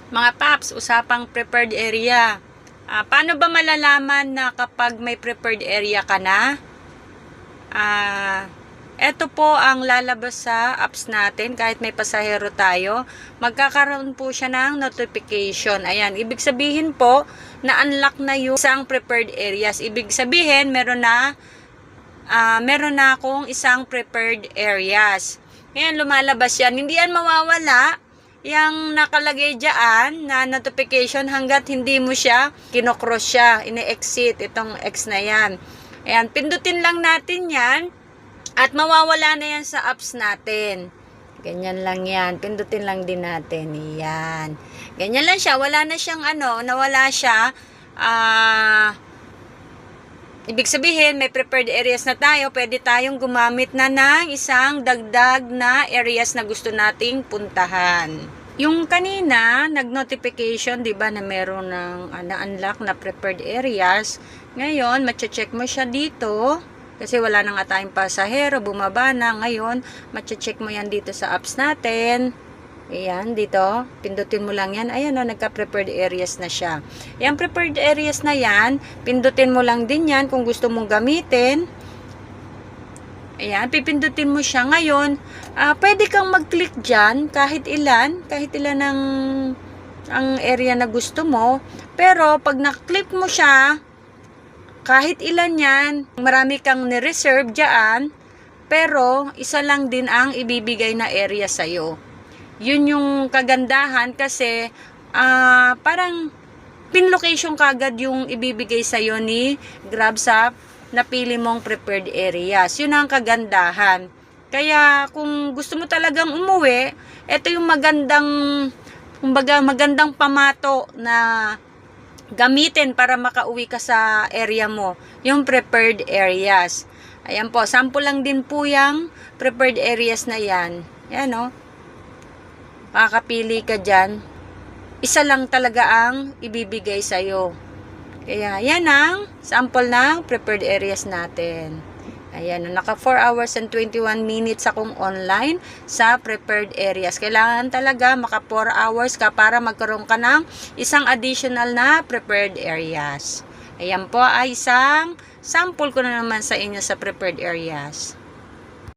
Mga paps, usapang prepared area. Paano ba malalaman na kapag may prepared area ka na? Ito po ang lalabas sa apps natin kahit may pasahero tayo. Magkakaroon po siya ng notification. Ayan, ibig sabihin po na unlock na yung isang prepared areas. Ibig sabihin meron na akong isang prepared areas. Ngayon lumalabas yan. Hindi yan mawawala. Yung nakalagay dyan na notification hanggat hindi mo siya kinocross siya, ine-exit itong X na yan. Ayan, pindutin lang natin yan at mawawala na yan sa apps natin. Ganyan lang yan. Pindutin lang din natin. Yan. Ganyan lang siya. Wala na siyang nawala siya. Ibig sabihin, may prepared areas na tayo. Pwede tayong gumamit na ng isang dagdag na areas na gusto nating puntahan. Yung kanina, nag-notification, di ba, na meron ng na-unlock na prepared areas. Ngayon, mache-check mo siya dito. Kasi wala na nga tayong pasahero, bumaba na. Ngayon, mache-check mo yan dito sa apps natin. Ayan, dito. Pindutin mo lang yan. Ayan o, nagka-prepared areas na siya. Yung prepared areas na yan, pindutin mo lang din yan kung gusto mong gamitin. Ayan, pipindutin mo siya. Ngayon, pwede kang mag-click dyan kahit ilan ang area na gusto mo. Pero, pag na-click mo siya, kahit ilan yan, marami kang ni-reserve dyan, pero isa lang din ang ibibigay na area sa'yo. Yun yung kagandahan kasi parang pin-location kagad yung ibibigay sa'yo ni Grab sa napili mong prepared areas. Yun ang kagandahan. Kaya kung gusto mo talagang umuwi, ito yung magandang pamato na gamitin para makauwi ka sa area mo. Yung prepared areas. Ayan po, sample lang din po yung prepared areas na yan. Yan o. Makakapili ka dyan. Isa lang talaga ang ibibigay sa'yo. Kaya yan ang sample ng prepared areas natin. Ayan, naka 4 hours and 21 minutes akong online sa prepared areas. Kailangan talaga maka 4 hours ka para magkaroon ka ng isang additional na prepared areas. Ayan po ay isang sample ko na naman sa inyo sa prepared areas.